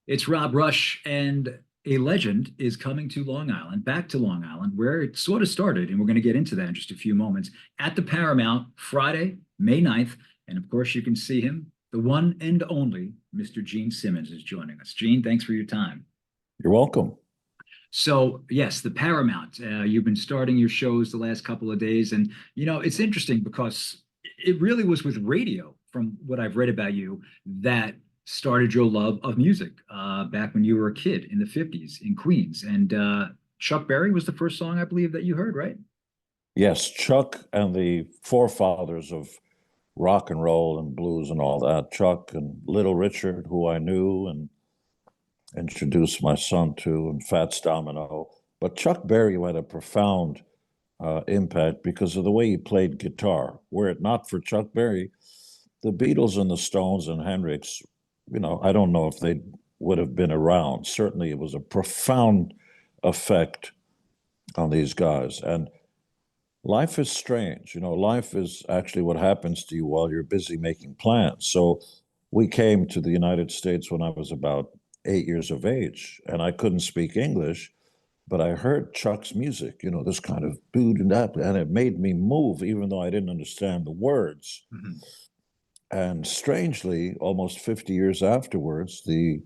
It's Rob Rush, and a legend is coming to Long Island, back to Long Island, where it sort of started. And we're going to get into that in just a few moments at the Paramount Friday, May 9th. And of course, you can see him. The one and only Mr. Gene Simmons is joining us. Gene, thanks for your time. You're welcome. So, yes, the Paramount. You've been starting your shows the last couple of days. And, it's interesting because it really was with radio, from what I've read about you, that started your love of music back when you were a kid in the 50s in Queens. And Chuck Berry was the first song I believe that you heard, right? Yes, Chuck and the forefathers of rock and roll and blues and all that. Chuck and Little Richard, who I knew and introduced my son to, and Fats Domino. But Chuck Berry had a profound impact because of the way he played guitar. Were it not for Chuck Berry, the Beatles and the Stones and Hendrix, I don't know if they would have been around. Certainly, it was a profound effect on these guys. And life is strange. Life is actually what happens to you while you're busy making plans. So we came to the United States when I was about 8 years of age, and I couldn't speak English, but I heard Chuck's music, this kind of boot and that, and it made me move, even though I didn't understand the words. Mhm. And strangely, almost 50 years afterwards, the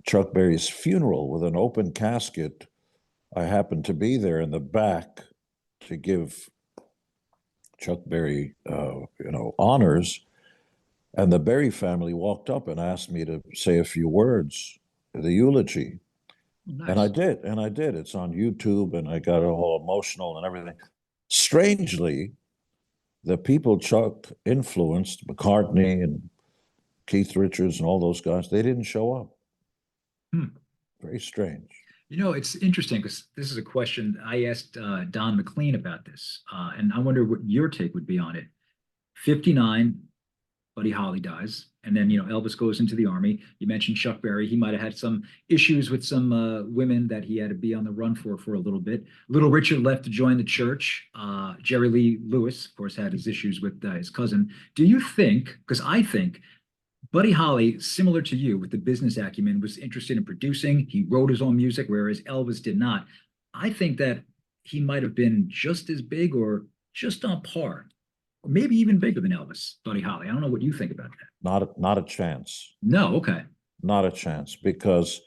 Chuck Berry's funeral with an open casket, I happened to be there in the back to give Chuck Berry, honors. And the Berry family walked up and asked me to say a few words, the eulogy. And I Nice. did, and I did. It's on YouTube, and I got all emotional and everything. Strangely, the people Chuck influenced, McCartney and Keith Richards and all those guys, they didn't show up. Hmm. Very strange. It's interesting because this is a question I asked Don McLean about this, and I wonder what your take would be on it. 59, Buddy Holly dies, and then Elvis goes into the army. You mentioned Chuck Berry; he might have had some issues with some women that he had to be on the run for a little bit. Little Richard left to join the church. Jerry Lee Lewis, of course, had his issues with his cousin. Do you think? Because I think Buddy Holly, similar to you with the business acumen, was interested in producing. He wrote his own music, whereas Elvis did not. I think that he might have been just as big or just on par, or maybe even bigger than Elvis, Buddy Holly. I don't know what you think about that. Not a chance. No, okay. Not a chance, because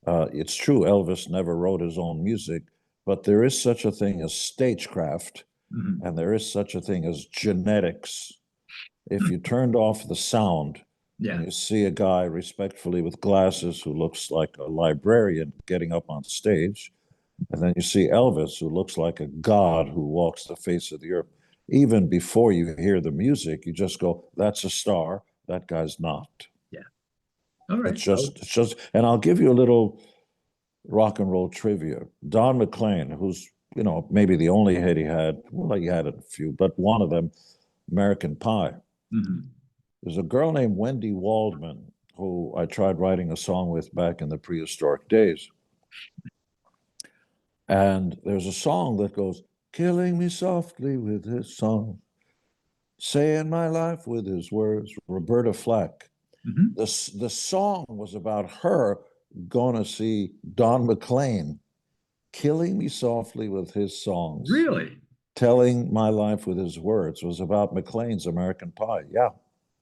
it's true, Elvis never wrote his own music, but there is such a thing as stagecraft, Mhm. and there is such a thing as genetics. If you turned off the sound Yeah. and you see a guy respectfully with glasses who looks like a librarian getting up on stage, and then you see Elvis who looks like a god who walks the face of the earth, even before you hear the music, you just go, that's a star, that guy's not. Yeah. All right. It's just, and I'll give you a little rock and roll trivia. Don McLean, who's, maybe the only hit he had, well, he had a few, but one of them, American Pie. Mhm. There's a girl named Wendy Waldman who I tried writing a song with back in the prehistoric days. And there's a song that goes, killing me softly with his song, saying my life with his words, Roberta Flack. Mhm. The song was about her going to see Don McLean, killing me softly with his songs, Really? telling my life with his words, was about McLean's American Pie. Yeah.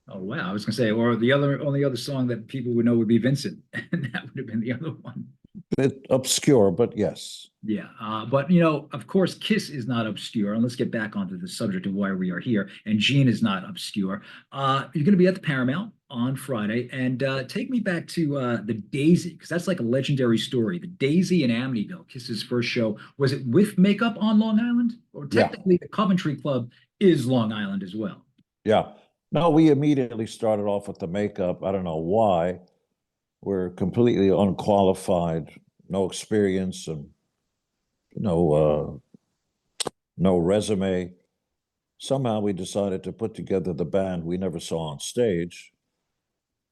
Oh wow. I was gonna say, or the only other song that people would know would be Vincent, and that would have been the other one. Bit obscure, but yes. Yeah, but of course, Kiss is not obscure. And let's get back onto the subject of why we are here. And Gene is not obscure. You're going to be at the Paramount on Friday, and take me back to the Daisy, because that's like a legendary story. The Daisy in Amityville, Kiss's first show. Was it with makeup on Long Island, or Yeah. technically the Coventry Club is Long Island as well? Yeah. No, we immediately started off with the makeup. I don't know why. We're completely unqualified, no experience, and no no resume. Somehow we decided to put together the band we never saw on stage.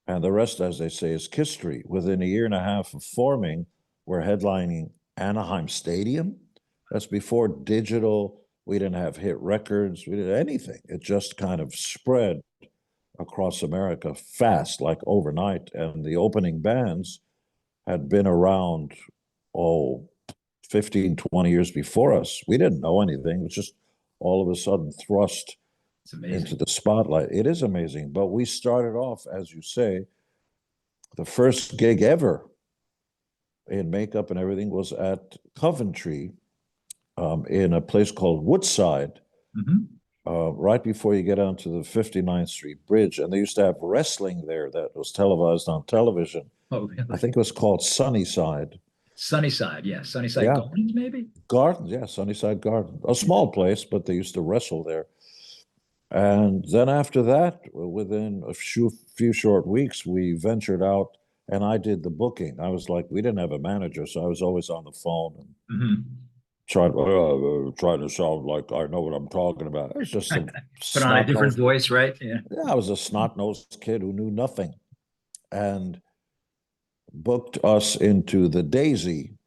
And the rest, as they say, is history. Within a year and a half of forming, we're headlining Anaheim Stadium. That's before digital. We didn't have hit records. We didn't anything. It just kind of spread across America fast, like overnight. And the opening bands had been around, oh, 15, 20 years before us. We didn't know anything. It was just all of a sudden thrust It's into amazing. the spotlight. It is amazing. But we started off, as you say, the first gig ever in makeup and everything was at Coventry, in a place called Woodside, Hmm. right before you get onto the 59th Street Bridge. And they used to have wrestling there that was televised on television. Oh, I really? think it was called Sunnyside. Sunnyside, yeah. Sunnyside Yeah, Gardens, maybe? Gardens, yeah, Sunnyside Garden. A Yeah. small place, but they used to wrestle there. And then after that, within a few short weeks, we ventured out and I did the booking. I was like, we didn't have a manager, so I was always on the phone and Hmm. trying to sound like I know what I'm talking about. I was just a Put on a different snot-nosed, voice, right? Yeah. yeah, I was a snot-nosed kid who knew nothing and booked us into the Daisy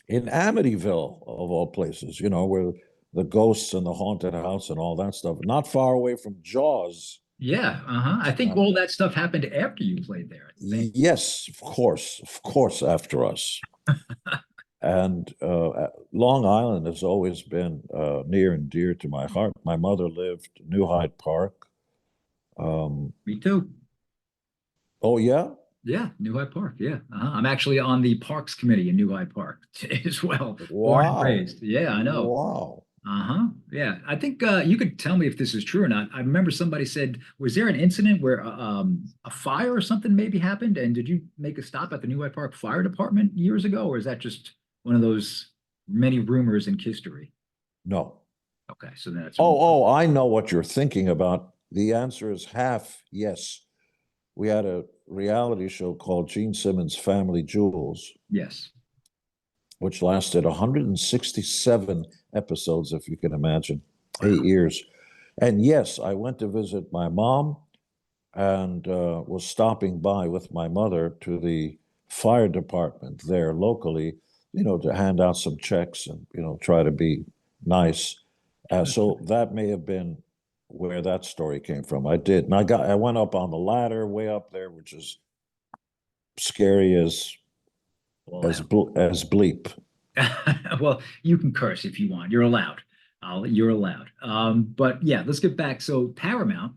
in Amityville, of all places, where the ghosts and the haunted house and all that stuff, not far away from Jaws. Yeah. Uh-huh. I think Uh, all that stuff happened after you played there, I think. yes, of course, after us. And Long Island has always been near and dear to my heart. My mother lived New Hyde Park. Um, Me too. oh, yeah? Yeah, New Hyde Park. Yeah. Uh-huh. I'm actually on the Parks Committee in New Hyde Park as well. Born and Wow. raised. Yeah, I know. Wow. Uh-huh. Yeah. I think you could tell me if this is true or not. I remember somebody said, was there an incident where a fire or something maybe happened? And did you make a stop at the New Hyde Park Fire Department years ago? Or is that just one of those many rumors in history? No. Okay, so then that's I know what you're thinking about. The answer is half yes. We had a reality show called Gene Simmons' Family Jewels, yes. which lasted 167 episodes, if you can imagine, Wow. 8 years. And yes, I went to visit my mom and was stopping by with my mother to the fire department there locally, to hand out some checks and, try to be nice. So that may have been where that story came from. I did. And I went up on the ladder way up there, which is scary All out. as bleep. Well, you can curse if you want. You're allowed. You're allowed. But yeah, let's get back. So Paramount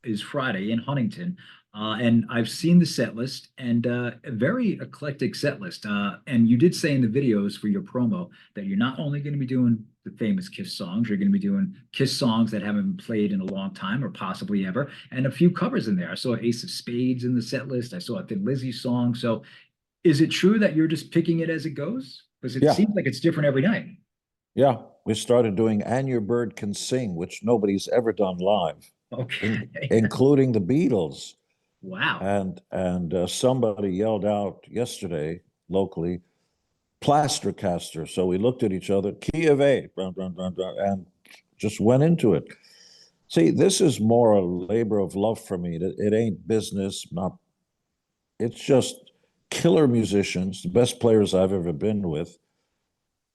is Friday in Huntington, and I've seen the set list and a very eclectic set list. And you did say in the videos for your promo that you're not only going to be doing the famous Kiss songs, you're going to be doing Kiss songs that haven't been played in a long time or possibly ever, and a few covers in there. I saw Ace of Spades in the set list. I saw a Thin Lizzy song. So is it true that you're just picking it as it goes? Because it Yeah, seems like it's different every night. yeah. We started doing And Your Bird Can Sing, which nobody's ever done live, Okay. including the Beatles. Wow. And somebody yelled out yesterday locally, plaster caster. So we looked at each other, key of A, and just went into it. See, this is more a labor of love for me. It ain't business, not. It's just killer musicians, the best players I've ever been with,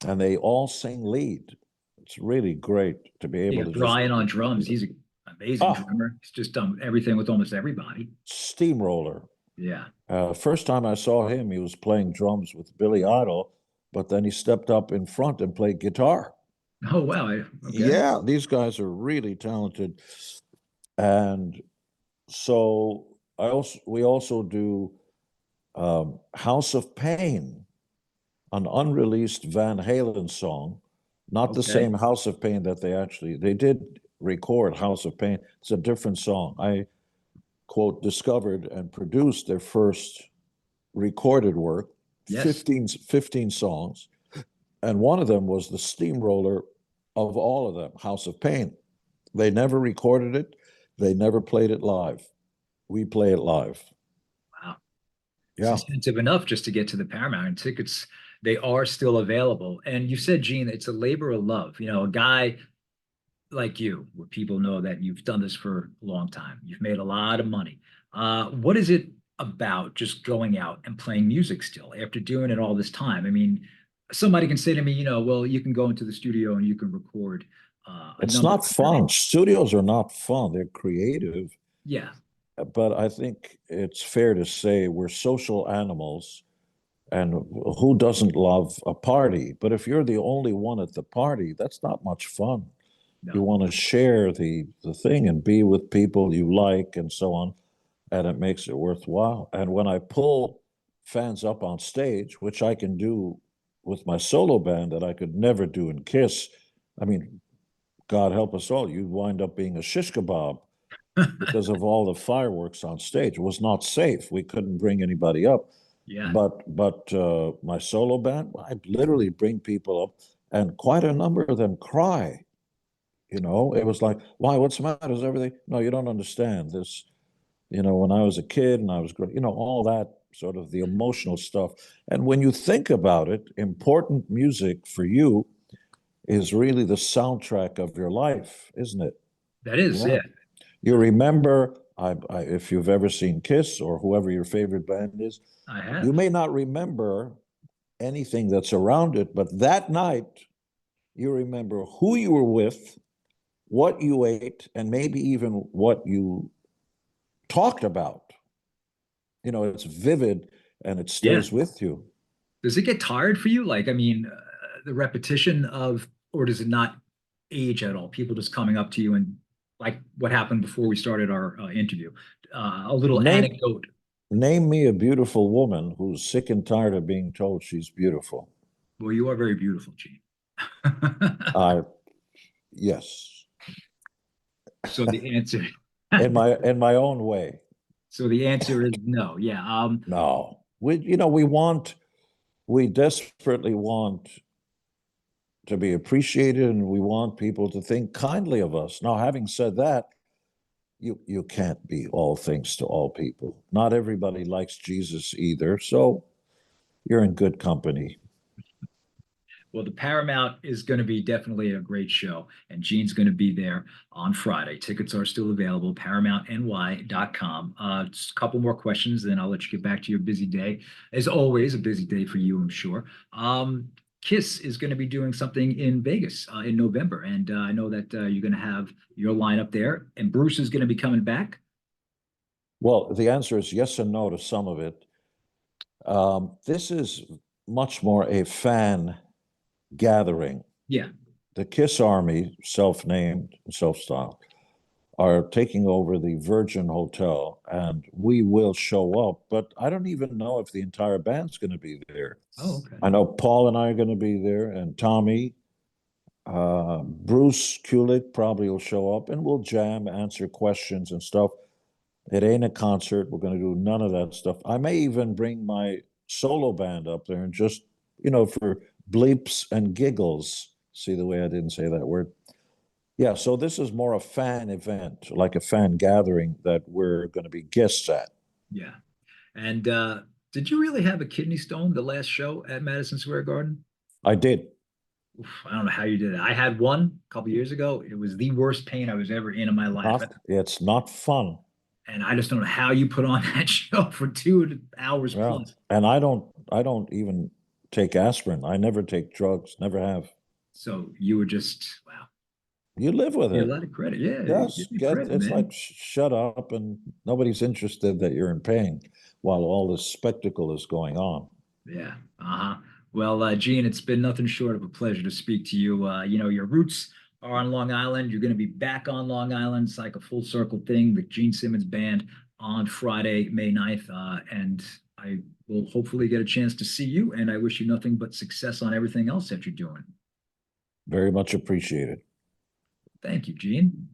and they all sing lead. It's really great to be You able got to just Brian on drums. He's an amazing ah drummer. He's just done everything with almost everybody. steamroller. Yeah. First time I saw him, he was playing drums with Billy Idol, but then he stepped up in front and played guitar. Oh, wow. Okay. Yeah, these guys are really talented. And so we also do House of Pain, an unreleased Van Halen song, not the Okay. same House of Pain that they did record House of Pain. It's a different song. I quote discovered and produced their first recorded work, Yes. 15 songs, and one of them was the steamroller of all of them, House of Pain. They never recorded it. They never played it live. We play it live. Wow. It's Yeah. incentive enough just to get to the Paramount and tickets. They are still available. And you said, Gene, it's a labor of love. A guy like you, where people know that you've done this for a long time. You've made a lot of money. What is it about just going out and playing music still after doing it all this time? I mean, somebody can say to me, well, you can go into the studio and you can record a It's number not of times. fun. Studios are not fun. They're creative. Yeah. But I think it's fair to say we're social animals And who doesn't love a party? But if you're the only one at the party, that's not much fun. You No, want to share the thing and be with people you like and so on, and it makes it worthwhile. And when I pull fans up on stage, which I can do with my solo band that I could never do in Kiss, I mean, God help us all, you'd wind up being a shish kebab because of all the fireworks on stage. It was not safe. We couldn't bring anybody up. yeah, But my solo band, I literally bring people up, and quite a number of them cry. You know, it was like, why? What's the matter? Is everything? No, you don't understand this. You know, when I was a kid and I was growing, you know, all that sort of the emotional stuff. And when you think about it, important music for you is really the soundtrack of your life, isn't it? that is, yeah, Right. You remember, if you've ever seen Kiss or whoever your favorite band is, I you have. may not remember anything that's around it, but that night you remember who you were with, what you ate, and maybe even what you talked about. You know, it's vivid and it Yeah. stays with you. Does it get tired for you? Like, I mean, the repetition of, or does it not age at all? People just coming up to you and like what happened before we started our interview, a little Name anecdote. name me a beautiful woman who's sick and tired of being told she's beautiful. Well, you are very beautiful, Gene. I yes, So the answer, in my own way. so the answer is no. Yeah. No, we desperately want to be appreciated, and we want people to think kindly of us. Now, having said that, you can't be all things to all people. Not everybody likes Jesus either, so you're in good company. Well, the Paramount is going to be definitely a great show, and Gene's going to be there on Friday. Tickets are still available, paramountny.com. Just a couple more questions, then I'll let you get back to your busy day. As always, a busy day for you, I'm sure. Kiss is going to be doing something in Vegas in November, and I know that you're going to have your lineup there, and Bruce is going to be coming back. Well, the answer is yes and no to some of it. This is much more a fan gathering. Yeah. The Kiss Army, self-named, self-styled, are taking over the Virgin Hotel, and we will show up. But I don't even know if the entire band's going to be there. Oh, okay. I know Paul and I are going to be there, and Tommy, Bruce Kulick probably will show up, and we'll jam, answer questions and stuff. It ain't a concert. We're going to do none of that stuff. I may even bring my solo band up there and just, for bleeps and giggles. See the way I didn't say that word? Yeah, so this is more a fan event, like a fan gathering that we're going to be guests at. Yeah. And did you really have a kidney stone the last show at Madison Square Garden? I did. Oof, I don't know how you did it. I had one a couple years ago. It was the worst pain I was ever in my life. It's not fun. And I just don't know how you put on that show for 2 hours Well, plus. and I don't even take aspirin. I never take drugs, never have. So you were just, wow. You live with You're a it. lot of credit. Yeah, you Yes, give me get credit, it's like man. shut up and nobody's interested that you're in pain while all this spectacle is going on. Yeah. Uh-huh. Well, Gene, it's been nothing short of a pleasure to speak to you. Your roots are on Long Island. You're going to be back on Long Island. It's like a full circle thing. The Gene Simmons Band on Friday, May 9th. And I will hopefully get a chance to see you. And I wish you nothing but success on everything else that you're doing. Very much appreciated. Thank you, Gene.